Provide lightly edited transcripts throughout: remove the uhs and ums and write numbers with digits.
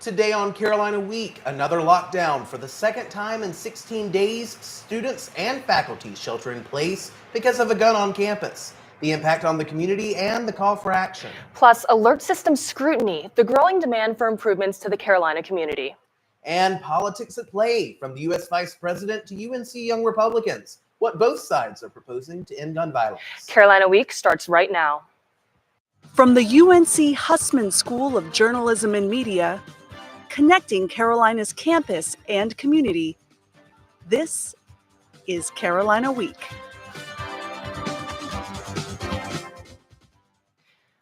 Today on Carolina Week, another lockdown for the second time in 16 days, students and faculty shelter in place because of a gun on campus, the impact on the community, and the call for action. Plus, alert system scrutiny, the growing demand for improvements to the Carolina community. And politics at play, from the U.S. Vice President to UNC Young Republicans, what both sides are proposing to end gun violence. Carolina Week starts right now. From the UNC Hussman School of Journalism and Media, connecting Carolina's campus and community, this is Carolina Week.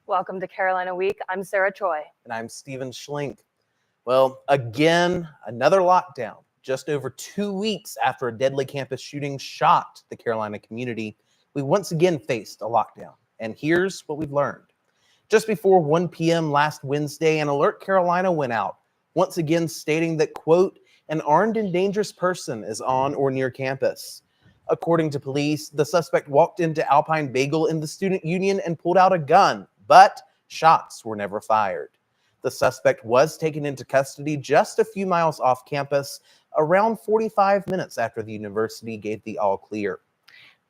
Welcome to Carolina Week. I'm Sarah Choi. And I'm Stephen Schlink. Well, again, another lockdown. Just over 2 weeks after a deadly campus shooting shocked the Carolina community, we once again faced a lockdown. And here's what we've learned. Just before 1 p.m. last Wednesday, an Alert Carolina went out, once again stating that, quote, an armed and dangerous person is on or near campus. According to police, the suspect walked into Alpine Bagel in the student union and pulled out a gun, but shots were never fired. The suspect was taken into custody just a few miles off campus, around 45 minutes after the university gave the all clear.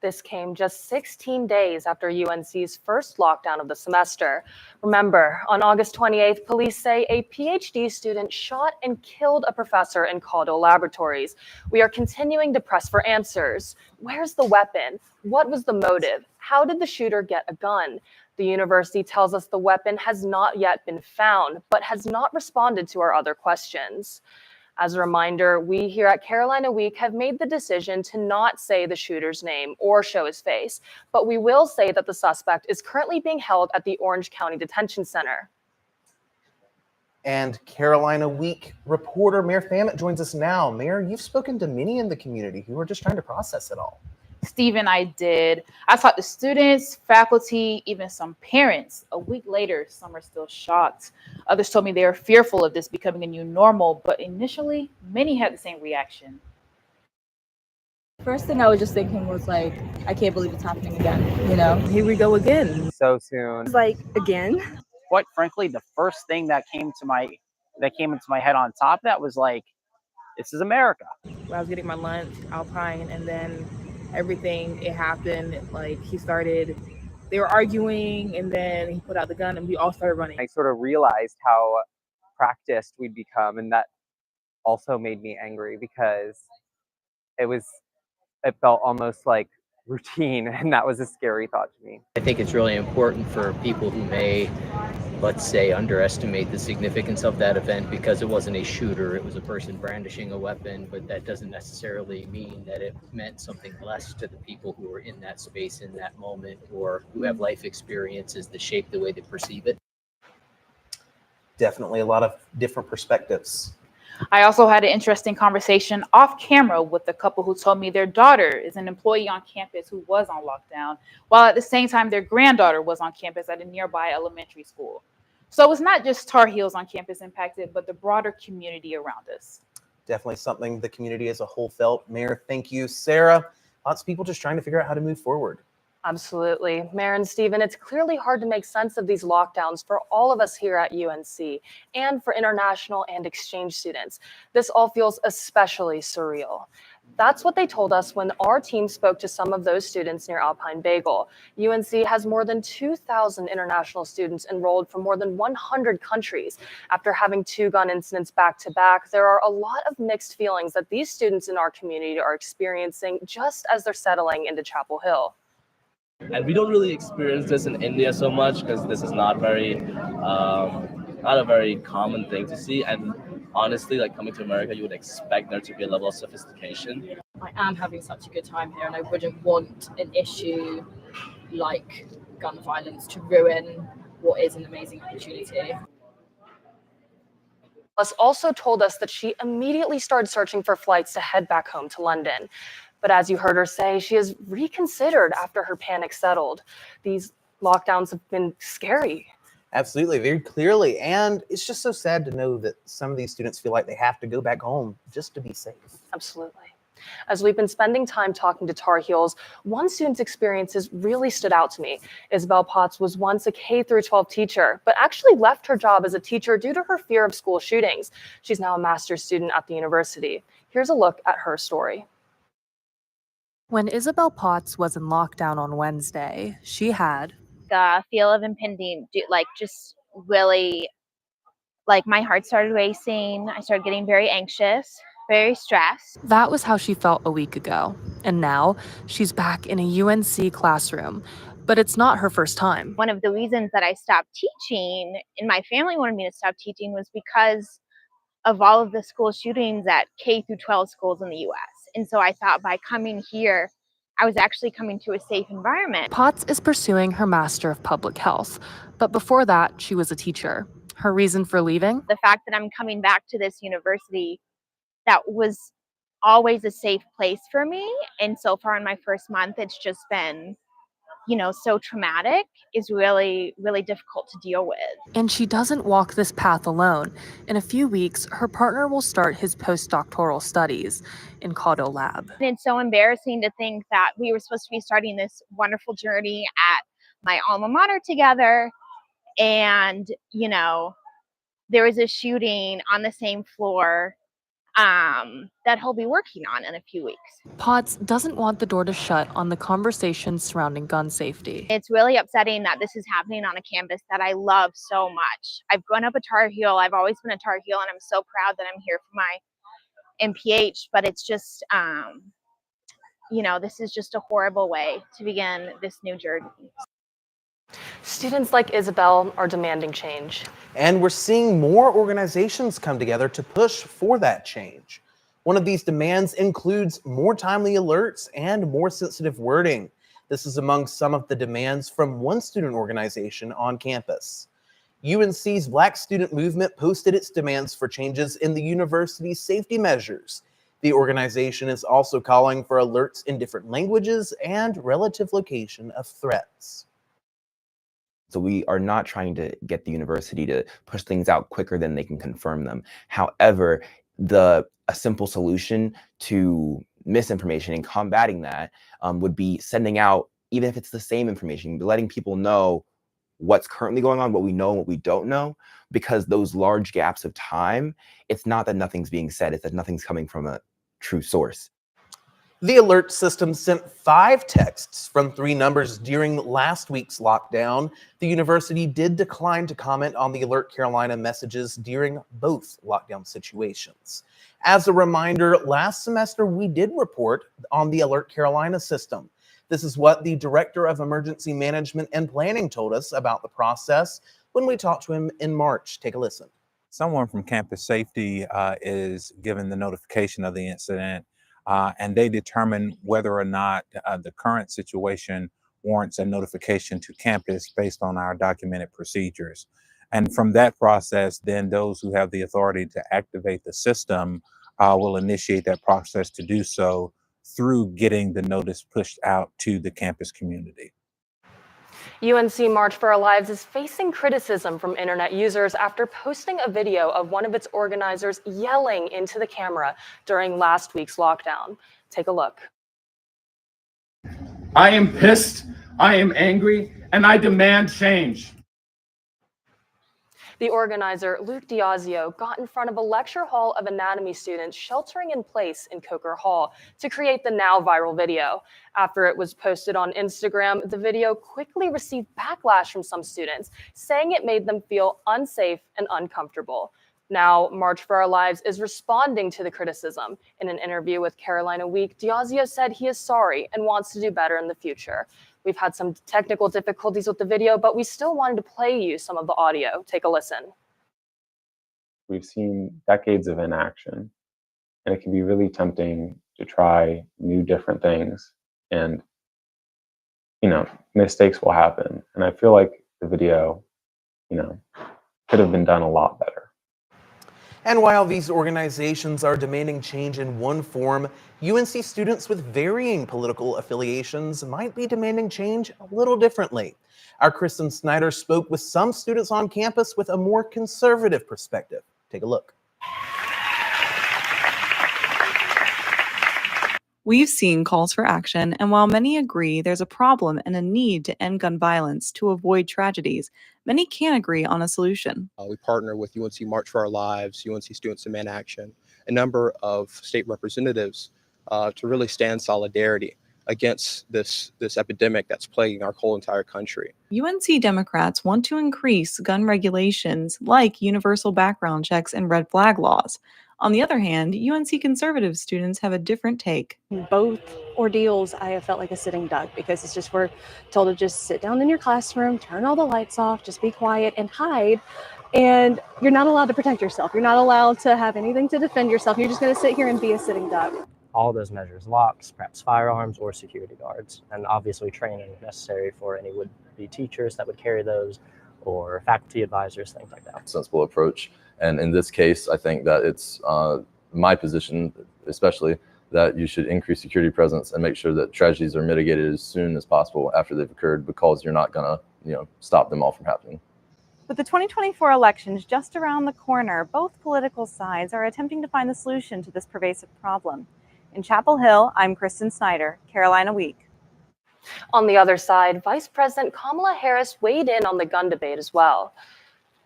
This came just 16 days after UNC's first lockdown of the semester. Remember, on August 28th, police say a PhD student shot and killed a professor in Caldwell Laboratories. We are continuing to press for answers. Where's the weapon? What was the motive? How did the shooter get a gun? The university tells us the weapon has not yet been found, but has not responded to our other questions. As a reminder, we here at Carolina Week have made the decision to not say the shooter's name or show his face, but we will say that the suspect is currently being held at the Orange County Detention Center. And Carolina Week reporter Mayor Famet joins us now. Mayor, you've spoken to many in the community who are just trying to process it all. Stephen, I did. I talked to students, faculty, even some parents. A week later, some are still shocked. Others told me they are fearful of this becoming a new normal, but initially, many had the same reaction. First thing I was just thinking was like, I can't believe it's happening again, you know? Here we go again. So soon. It's like, again? Quite frankly, the first thing that came into my head on top of that was like, this is America. I was getting my lunch, Alpine, and then everything, it happened. Like they were arguing, and then he put out the gun and we all started running. I sort of realized how practiced we'd become, and that also made me angry because it felt almost like routine, and that was a scary thought to me. I think it's really important for people who may, let's say, underestimate the significance of that event because it wasn't a shooter, it was a person brandishing a weapon, but that doesn't necessarily mean that it meant something less to the people who were in that space in that moment or who have life experiences that shape the way they perceive it. Definitely a lot of different perspectives. I also had an interesting conversation off camera with a couple who told me their daughter is an employee on campus who was on lockdown, while at the same time their granddaughter was on campus at a nearby elementary school. So it's not just Tar Heels on campus impacted, but the broader community around us. Definitely something the community as a whole felt. Mayor, thank you. Sarah, lots of people just trying to figure out how to move forward. Absolutely. Mayor and Stephen, it's clearly hard to make sense of these lockdowns for all of us here at UNC and for international and exchange students. This all feels especially surreal. That's what they told us when our team spoke to some of those students near Alpine Bagel. UNC has more than 2,000 international students enrolled from more than 100 countries. After having 2 gun incidents back to back, there are a lot of mixed feelings that these students in our community are experiencing just as they're settling into Chapel Hill. And we don't really experience this in India so much because this is not a very common thing to see. And honestly, like coming to America, you would expect there to be a level of sophistication. I am having such a good time here, and I wouldn't want an issue like gun violence to ruin what is an amazing opportunity. Plus also told us that she immediately started searching for flights to head back home to London. But as you heard her say, she has reconsidered after her panic settled. These lockdowns have been scary. Absolutely, very clearly. And it's just so sad to know that some of these students feel like they have to go back home just to be safe. Absolutely. As we've been spending time talking to Tar Heels, one student's experiences really stood out to me. Isabel Potts was once a K-12 teacher, but actually left her job as a teacher due to her fear of school shootings. She's now a master's student at the university. Here's a look at her story. When Isabel Potts was in lockdown on Wednesday, she had the feel of impending, just really, my heart started racing. I started getting very anxious, very stressed. That was how she felt a week ago. And now she's back in a UNC classroom. But it's not her first time. One of the reasons that I stopped teaching, and my family wanted me to stop teaching, was because of all of the school shootings at K-12 schools in the US. And so I thought by coming here, I was actually coming to a safe environment. Potts is pursuing her Master of Public Health. But before that, she was a teacher. Her reason for leaving? The fact that I'm coming back to this university that was always a safe place for me. And so far in my first month, it's just been, so traumatic, is really, really difficult to deal with. And she doesn't walk this path alone. In a few weeks, her partner will start his postdoctoral studies in Caudill Lab. And it's so embarrassing to think that we were supposed to be starting this wonderful journey at my alma mater together. And, there was a shooting on the same floor that he'll be working on in a few weeks. Potts doesn't want the door to shut on the conversations surrounding gun safety. It's really upsetting that this is happening on a campus that I love so much. I've grown up a Tar Heel. I've always been a Tar Heel, and I'm so proud that I'm here for my MPH, but it's just, this is just a horrible way to begin this new journey. Students like Isabel are demanding change. And we're seeing more organizations come together to push for that change. One of these demands includes more timely alerts and more sensitive wording. This is among some of the demands from one student organization on campus. UNC's Black Student Movement posted its demands for changes in the university's safety measures. The organization is also calling for alerts in different languages and relative location of threats. So we are not trying to get the university to push things out quicker than they can confirm them. However, a simple solution to misinformation and combating that would be sending out, even if it's the same information, letting people know what's currently going on, what we know and what we don't know, because those large gaps of time, it's not that nothing's being said, it's that nothing's coming from a true source. The alert system sent 5 texts from 3 numbers during last week's lockdown. The university did decline to comment on the Alert Carolina messages during both lockdown situations. As a reminder, last semester we did report on the Alert Carolina system. This is what the Director of Emergency Management and Planning told us about the process when we talked to him in March. Take a listen. Someone from campus safety is given the notification of the incident. And they determine whether or not the current situation warrants a notification to campus based on our documented procedures. And from that process, then those who have the authority to activate the system will initiate that process to do so through getting the notice pushed out to the campus community. UNC March for Our Lives is facing criticism from internet users after posting a video of one of its organizers yelling into the camera during last week's lockdown. Take a look. I am pissed, I am angry, and I demand change. The organizer, Luke Diazio, got in front of a lecture hall of anatomy students sheltering in place in Coker Hall to create the now viral video. After it was posted on Instagram, the video quickly received backlash from some students, saying it made them feel unsafe and uncomfortable. Now, March for Our Lives is responding to the criticism. In an interview with Carolina Week, Diazio said he is sorry and wants to do better in the future. We've had some technical difficulties with the video, but we still wanted to play you some of the audio. Take a listen. We've seen decades of inaction, and it can be really tempting to try new, different things. And, mistakes will happen. And I feel like the video, could have been done a lot better. And while these organizations are demanding change in one form, UNC students with varying political affiliations might be demanding change a little differently. Our Kristen Snyder spoke with some students on campus with a more conservative perspective. Take a look. We've seen calls for action, and while many agree there's a problem and a need to end gun violence to avoid tragedies, many can't agree on a solution. We partner with UNC March for Our Lives, UNC Students Demand Action, a number of state representatives to really stand solidarity against this epidemic that's plaguing our whole entire country. UNC Democrats want to increase gun regulations like universal background checks and red flag laws. On the other hand, UNC conservative students have a different take. Both ordeals, I have felt like a sitting duck because it's just we're told to just sit down in your classroom, turn all the lights off, just be quiet and hide. And you're not allowed to protect yourself. You're not allowed to have anything to defend yourself. You're just going to sit here and be a sitting duck. All those measures, locks, perhaps firearms or security guards, and obviously training necessary for any would-be teachers that would carry those or faculty advisors, things like that. Sensible approach. And in this case, I think that it's my position, especially, that you should increase security presence and make sure that tragedies are mitigated as soon as possible after they've occurred, because you're not going to, stop them all from happening. With the 2024 elections just around the corner, both political sides are attempting to find the solution to this pervasive problem. In Chapel Hill, I'm Kristen Snyder, Carolina Week. On the other side, Vice President Kamala Harris weighed in on the gun debate as well.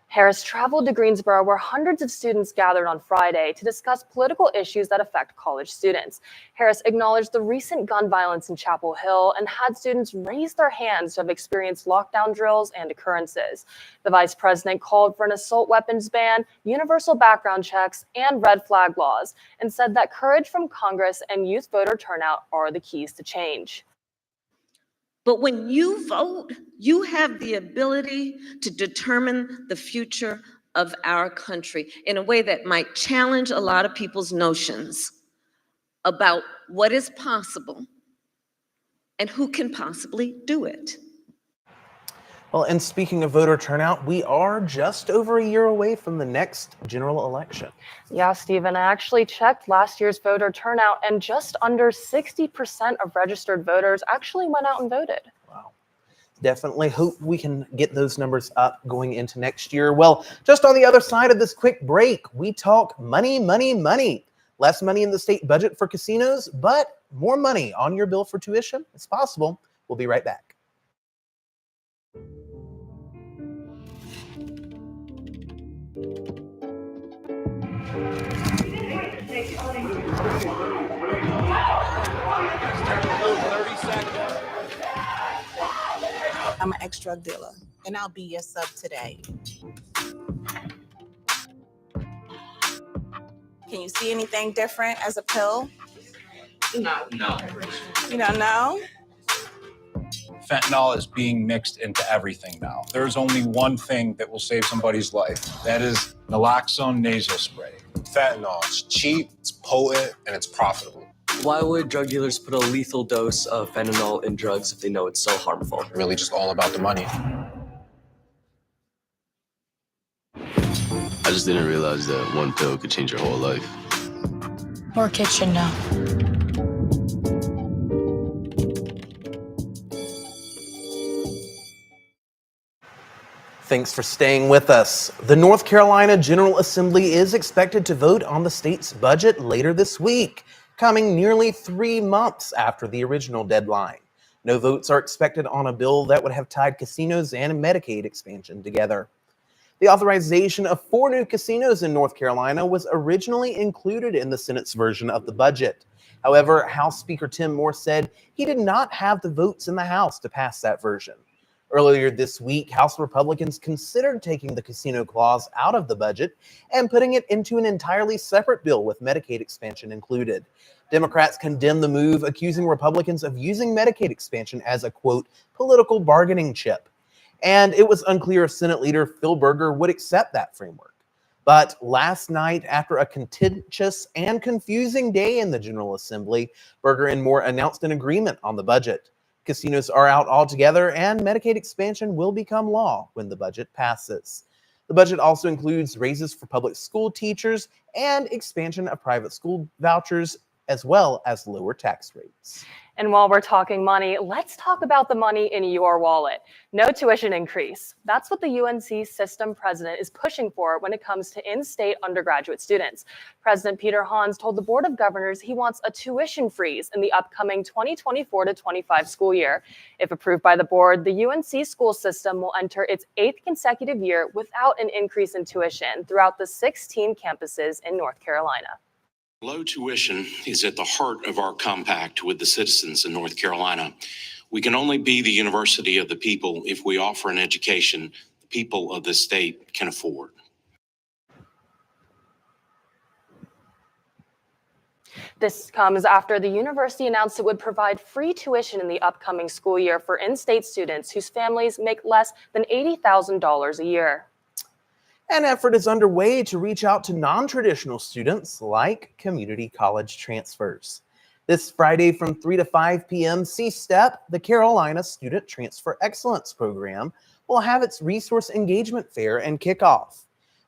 Harris traveled to Greensboro, where hundreds of students gathered on Friday to discuss political issues that affect college students. Harris acknowledged the recent gun violence in Chapel Hill and had students raise their hands to have experienced lockdown drills and occurrences. The vice president called for an assault weapons ban, universal background checks, and red flag laws, and said that courage from Congress and youth voter turnout are the keys to change. But when you vote, you have the ability to determine the future of our country in a way that might challenge a lot of people's notions about what is possible and who can possibly do it. Well, and speaking of voter turnout, we are just over a year away from the next general election. Yeah, Stephen, I actually checked last year's voter turnout, and just under 60% of registered voters actually went out and voted. Wow. Definitely hope we can get those numbers up going into next year. Well, just on the other side of this quick break, we talk money, money, money. Less money in the state budget for casinos, but more money on your bill for tuition. It's possible. We'll be right back. I'm an ex-drug dealer, and I'll be your sub today. Can you see anything different as a pill? No. You don't know? Fentanyl is being mixed into everything now. There's only one thing that will save somebody's life. That is naloxone nasal spray. Fentanyl, it's cheap, it's potent, and it's profitable. Why would drug dealers put a lethal dose of fentanyl in drugs if they know it's so harmful? Really just all about the money. I just didn't realize that one pill could change your whole life. More kids should know. Thanks for staying with us. The North Carolina General Assembly is expected to vote on the state's budget later this week, coming nearly 3 months after the original deadline. No votes are expected on a bill that would have tied casinos and Medicaid expansion together. The authorization of 4 new casinos in North Carolina was originally included in the Senate's version of the budget. However, House Speaker Tim Moore said he did not have the votes in the House to pass that version. Earlier this week, House Republicans considered taking the casino clause out of the budget and putting it into an entirely separate bill with Medicaid expansion included. Democrats condemned the move, accusing Republicans of using Medicaid expansion as a, quote, political bargaining chip. And it was unclear if Senate Leader Phil Berger would accept that framework. But last night, after a contentious and confusing day in the General Assembly, Berger and Moore announced an agreement on the budget. Casinos are out altogether, and Medicaid expansion will become law when the budget passes. The budget also includes raises for public school teachers and expansion of private school vouchers, as well as lower tax rates. And while we're talking money, let's talk about the money in your wallet. No tuition increase. That's what the UNC system president is pushing for when it comes to in-state undergraduate students. President Peter Hans told the Board of Governors he wants a tuition freeze in the upcoming 2024-25 school year. If approved by the board, the UNC school system will enter its 8th consecutive year without an increase in tuition throughout the 16 campuses in North Carolina. Low tuition is at the heart of our compact with the citizens in North Carolina. We can only be the university of the people if we offer an education the people of this state can afford. This comes after the university announced it would provide free tuition in the upcoming school year for in-state students whose families make less than $80,000 a year. An effort is underway to reach out to non-traditional students like community college transfers. This Friday from 3 to 5 p.m., C-STEP, the Carolina Student Transfer Excellence Program, will have its resource engagement fair and kickoff.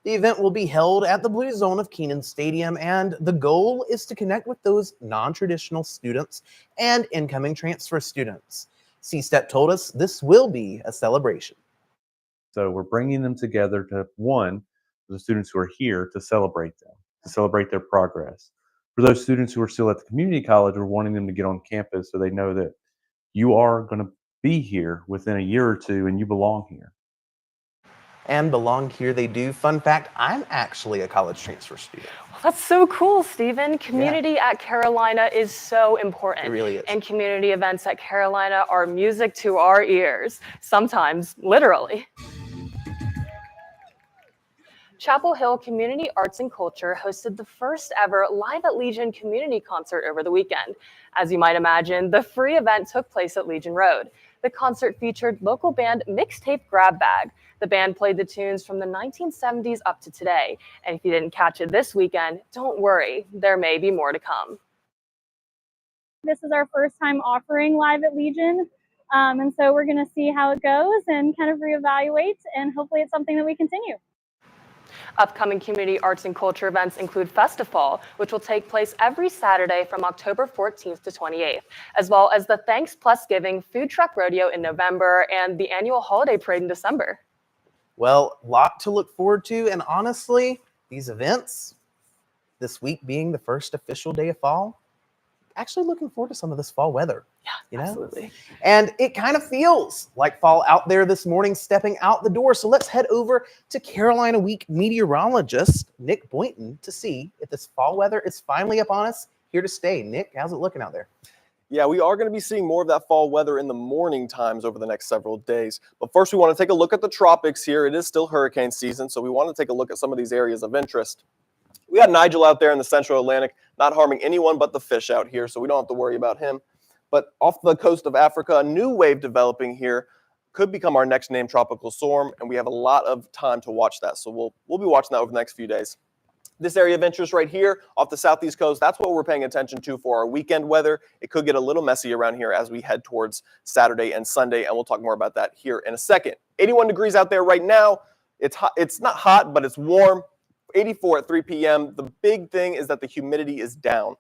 The event will be held at the Blue Zone of Kenan Stadium, and the goal is to connect with those non-traditional students and incoming transfer students. C-STEP told us this will be a celebration. So we're bringing them together to, one, the students who are here, to celebrate them, to celebrate their progress. For those students who are still at the community college, we're wanting them to get on campus so they know that you are going to be here within a year or two and you belong here. And belong here they do. Fun fact, I'm actually a college transfer student. Well, that's so cool, Stephen. Community at Carolina is so important. It really is. And community events at Carolina are music to our ears, sometimes literally. Chapel Hill Community Arts and Culture hosted the first ever Live at Legion community concert over the weekend. As you might imagine, the free event took place at Legion Road. The concert featured local band Mixtape Grab Bag. The band played the tunes from the 1970s up to today. And if you didn't catch it this weekend, don't worry, there may be more to come. This is our first time offering Live at Legion. And so we're going to see how it goes and kind of reevaluate, and hopefully it's something that we continue. Upcoming community arts and culture events include Festifall, which will take place every Saturday from October 14th to 28th, as well as the Thanks Plus Giving Food Truck Rodeo in November and the annual holiday parade in December. Well, a lot to look forward to, and honestly, these events, this week being the first official day of fall, actually looking forward to some of this fall weather. Yeah, you know? absolutely. And it kind of feels like fall out there this morning, stepping out the door. So let's head over to Carolina Week meteorologist Nick Boynton to see if this fall weather is finally upon us, here to stay. Nick, how's it looking out there? Yeah, we are going to be seeing more of that fall weather in the morning times over the next several days. But first, we want to take a look at the tropics here. It is still hurricane season, so we want to take a look at some of these areas of interest. We got Nigel out there in the central Atlantic, not harming anyone but the fish out here, so we don't have to worry about him. But off the coast of Africa, a new wave developing here could become our next named tropical storm, and we have a lot of time to watch that. So we'll be watching that over the next few days. This area of interest right here off the southeast coast, that's what we're paying attention to for our weekend weather. It could get a little messy around here as we head towards Saturday and Sunday, and we'll talk more about that here in a second. 81 degrees out there right now. It's hot. It's not hot, but it's warm. 84 at 3 p.m. The big thing is that the humidity is down,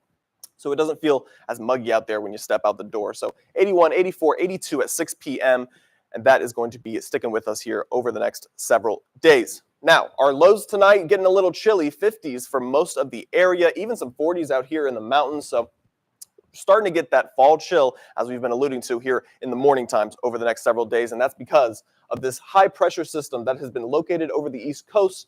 so it doesn't feel as muggy out there when you step out the door. So 81, 84, 82 at 6 p.m., and that is going to be sticking with us here over the next several days. Now, our lows tonight getting a little chilly, 50s for most of the area, even some 40s out here in the mountains. So starting to get that fall chill, as we've been alluding to here in the morning times over the next several days, and that's because of this high pressure system that has been located over the East Coast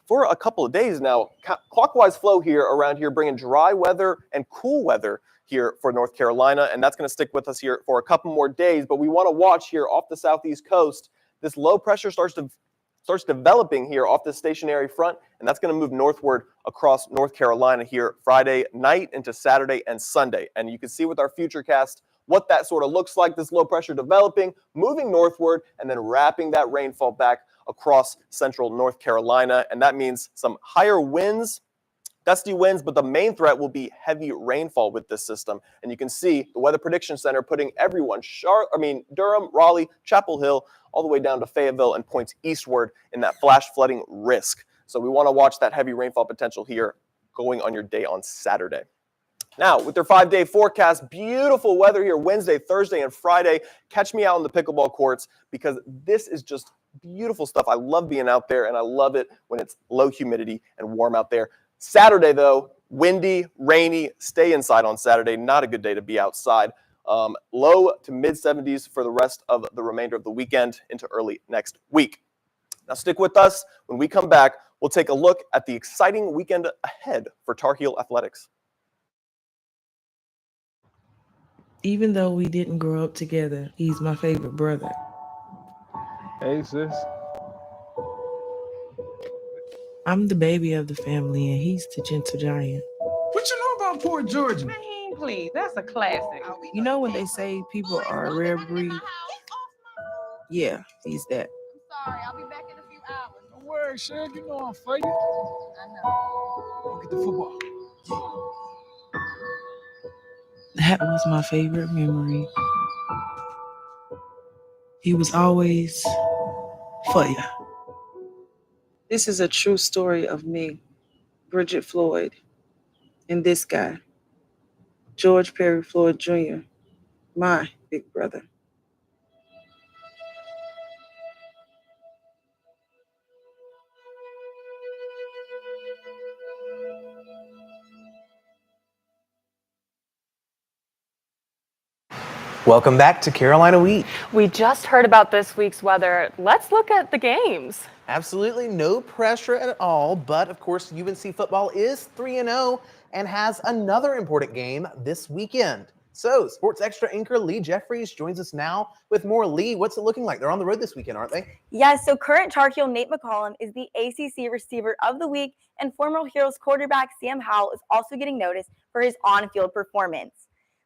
for a couple of days now. Clockwise flow here around here, bringing dry weather and cool weather here for North Carolina, and that's going to stick with us here for a couple more days. But we want to watch here off the southeast coast. This low pressure starts developing here off the stationary front, and that's going to move northward across North Carolina here Friday night into Saturday and Sunday. And you can see with our futurecast what that sort of looks like, this low pressure developing, moving northward, and then wrapping that rainfall back across central North Carolina. And that means some higher winds, gusty winds, but the main threat will be heavy rainfall with this system. And you can see the Weather Prediction Center putting everyone, Durham, Raleigh, Chapel Hill, all the way down to Fayetteville and points eastward in that flash flooding risk. So we want to watch that heavy rainfall potential here going on your day on Saturday. Now, with their 5-day forecast, beautiful weather here Wednesday, Thursday, and Friday. Catch me out on the pickleball courts because this is just beautiful stuff. I love being out there, and I love it when it's low humidity and warm out there. Saturday, though, windy, rainy. Stay inside on Saturday. Not a good day to be outside. Low to mid-70s for the rest of the remainder of the weekend into early next week. Now, stick with us. When we come back, we'll take a look at the exciting weekend ahead for Tar Heel athletics. Even though we didn't grow up together, he's my favorite brother. Hey, sis. I'm the baby of the family, and he's the gentle giant. What you know about Port Georgia? Man, please, that's a classic. You know when they say people are a rare breed? Yeah, he's that. Sorry, I'll be back in a few hours. Don't worry, Shug. You know I'm for you. I know. Go get the football. That was my favorite memory. He was always for you. This is a true story of me, Bridget Floyd, and this guy, George Perry Floyd Jr., my big brother. Welcome back to Carolina Week. We just heard about this week's weather. Let's look at the games. Absolutely no pressure at all, but of course UNC football is 3-0 and has another important game this weekend. So Sports Extra anchor Lee Jeffries joins us now with more. Lee, what's it looking like? They're on the road this weekend, aren't they? Yes, so current Tar Heel Nate McCollum is the ACC Receiver of the Week, and former Heroes quarterback Sam Howell is also getting noticed for his on-field performance.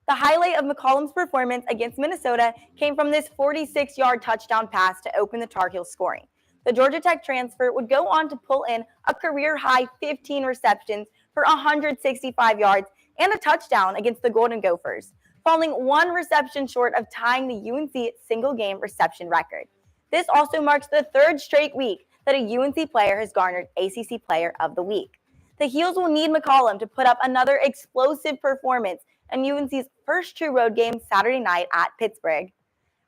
The highlight of McCollum's performance against Minnesota came from this 46-yard touchdown pass to open the Tar Heels scoring. The Georgia Tech transfer would go on to pull in a career-high 15 receptions for 165 yards and a touchdown against the Golden Gophers, falling one reception short of tying the UNC single-game reception record. This also marks the third straight week that a UNC player has garnered ACC Player of the Week. The Heels will need McCollum to put up another explosive performance in UNC's first true road game Saturday night at Pittsburgh.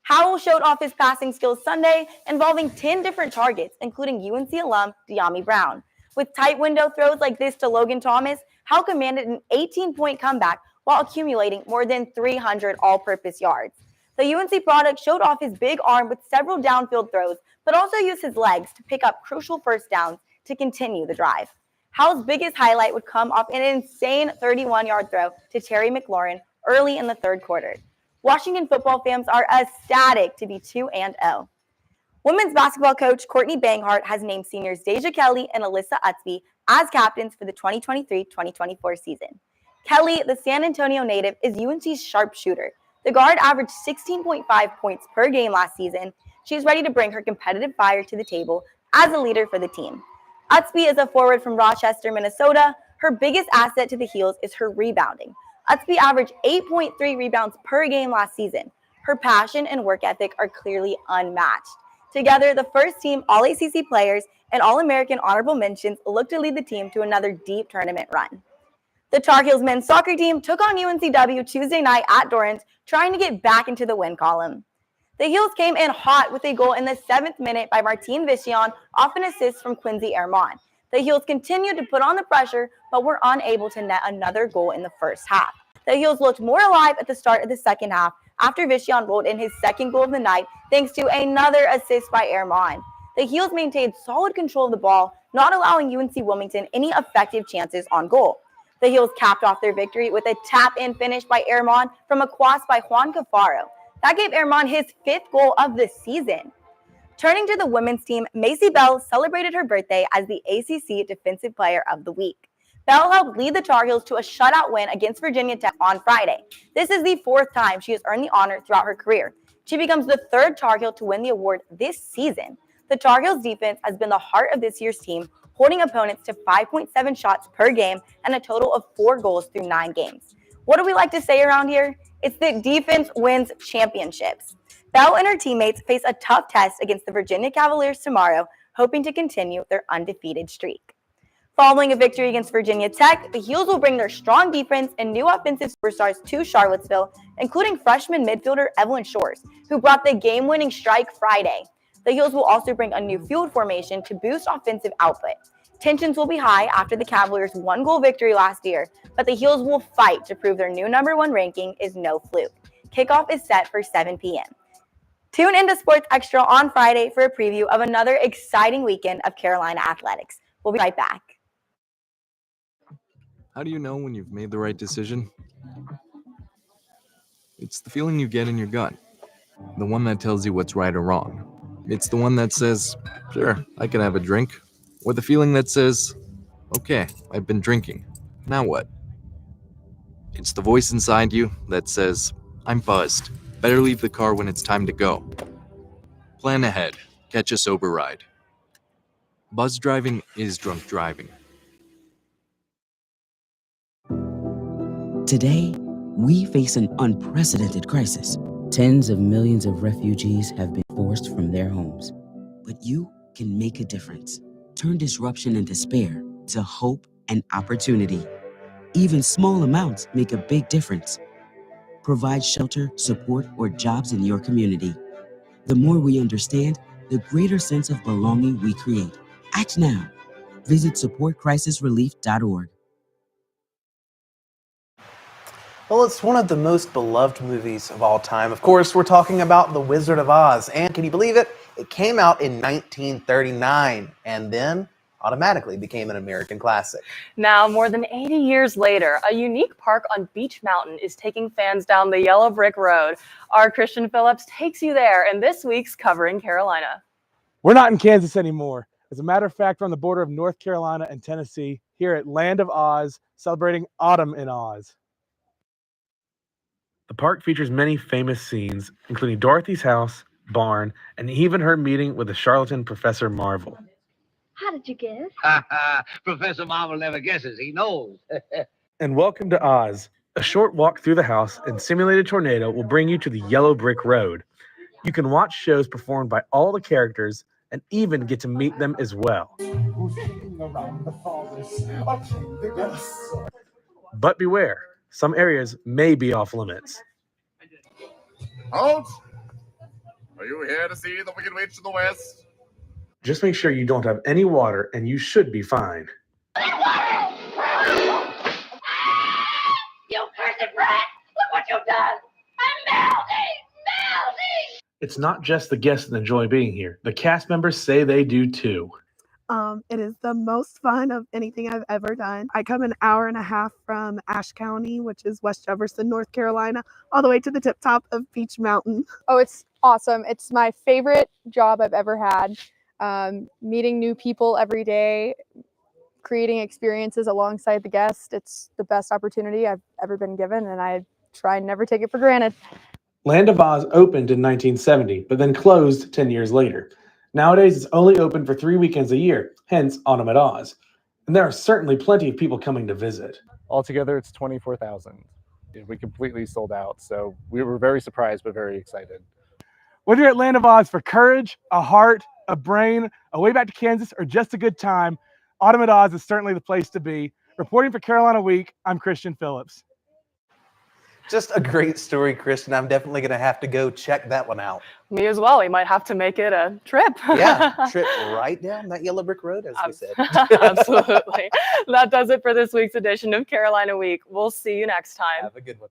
Howell showed off his passing skills Sunday, involving 10 different targets, including UNC alum De'Ami Brown. With tight window throws like this to Logan Thomas, Howell commanded an 18-point comeback while accumulating more than 300 all-purpose yards. The UNC product showed off his big arm with several downfield throws, but also used his legs to pick up crucial first downs to continue the drive. Howell's biggest highlight would come off an insane 31-yard throw to Terry McLaurin early in the third quarter. Washington football fans are ecstatic to be 2-0. Women's basketball coach Courtney Banghart has named seniors Deja Kelly and Alyssa Utsby as captains for the 2023-2024 season. Kelly, the San Antonio native, is UNC's sharpshooter. The guard averaged 16.5 points per game last season. She's ready to bring her competitive fire to the table as a leader for the team. Utsby is a forward from Rochester, Minnesota. Her biggest asset to the Heels is her rebounding. Utsby averaged 8.3 rebounds per game last season. Her passion and work ethic are clearly unmatched. Together, the first team All-ACC players and All-American honorable mentions look to lead the team to another deep tournament run. The Tar Heels men's soccer team took on UNCW Tuesday night at Dorrance, trying to get back into the win column. The Heels came in hot with a goal in the 7th minute by Martine Vicion off an assist from Quincy Herman. The Heels continued to put on the pressure, but were unable to net another goal in the first half. The Heels looked more alive at the start of the second half after Vicion rolled in his second goal of the night thanks to another assist by Herman. The Heels maintained solid control of the ball, not allowing UNC Wilmington any effective chances on goal. The Heels capped off their victory with a tap-in finish by Herman from a cross by Juan Cafaro. That gave Herman his 5th goal of the season. Turning to the women's team, Macy Bell celebrated her birthday as the ACC Defensive Player of the Week. Bell helped lead the Tar Heels to a shutout win against Virginia Tech on Friday. This is the 4th time she has earned the honor throughout her career. She becomes the 3rd Tar Heel to win the award this season. The Tar Heels defense has been the heart of this year's team, holding opponents to 5.7 shots per game and a total of 4 goals through 9 games. What do we like to say around here? It's that defense wins championships. Bell and her teammates face a tough test against the Virginia Cavaliers tomorrow, hoping to continue their undefeated streak. Following a victory against Virginia Tech, the Heels will bring their strong defense and new offensive superstars to Charlottesville, including freshman midfielder Evelyn Shores, who brought the game-winning strike Friday. The Heels will also bring a new field formation to boost offensive output. Tensions will be high after the Cavaliers' one-goal victory last year, but the Heels will fight to prove their new #1 ranking is no fluke. Kickoff is set for 7 p.m. Tune into Sports Extra on Friday for a preview of another exciting weekend of Carolina athletics. We'll be right back. How do you know when you've made the right decision? It's the feeling you get in your gut. The one that tells you what's right or wrong. It's the one that says, sure, I can have a drink. Or the feeling that says, okay, I've been drinking. Now what? It's the voice inside you that says, I'm buzzed. Better leave the car when it's time to go. Plan ahead. Catch a sober ride. Buzz driving is drunk driving. Today, we face an unprecedented crisis. Tens of millions of refugees have been forced from their homes. But you can make a difference. Turn disruption and despair to hope and opportunity. Even small amounts make a big difference. Provide shelter, support, or jobs in your community. The more we understand, the greater sense of belonging we create. Act now. Visit supportcrisisrelief.org. Well, it's one of the most beloved movies of all time. Of course, we're talking about The Wizard of Oz. And can you believe it? It came out in 1939 and then automatically became an American classic. Now, more than 80 years later, a unique park on Beach Mountain is taking fans down the yellow brick road. Our Christian Phillips takes you there in this week's Covering Carolina. We're not in Kansas anymore. As a matter of fact, we're on the border of North Carolina and Tennessee, here at Land of Oz, celebrating autumn in Oz. The park features many famous scenes, including Dorothy's house, barn, and even her meeting with the charlatan Professor Marvel. How did you guess? Professor Marvel never guesses, he knows. And welcome to Oz. A short walk through the house and simulated tornado will bring you to the yellow brick road. You can watch shows performed by all the characters and even get to meet them as well. But beware, some areas may be off limits. Halt! Are you here to see the Wicked Witch in the West? Just make sure you don't have any water and you should be fine. You cursed brat! Look what you've done! I'm melting! Melting! It's not just the guests that enjoy being here. The cast members say they do too. It is the most fun of anything I've ever done. I come an hour and a half from Ashe County, which is West Jefferson, North Carolina, all the way to the tip top of Beach Mountain. Oh, it's awesome. It's my favorite job I've ever had. Meeting new people every day, creating experiences alongside the guest. It's the best opportunity I've ever been given, and I try and never take it for granted. Land of Oz opened in 1970, but then closed 10 years later. Nowadays, it's only open for 3 weekends a year, hence Autumn at Oz. And there are certainly plenty of people coming to visit. Altogether, it's 24,000. We completely sold out, so we were very surprised, but very excited. Whether you're at Land of Oz for courage, a heart, a brain, a way back to Kansas, or just a good time, Autumn at Oz is certainly the place to be. Reporting for Carolina Week, I'm Christian Phillips. Just a great story, Kristen. I'm definitely going to have to go check that one out. Me as well. We might have to make it a trip. Yeah, trip right down that yellow brick road, as we said. Absolutely. That does it for this week's edition of Carolina Week. We'll see you next time. Have a good one.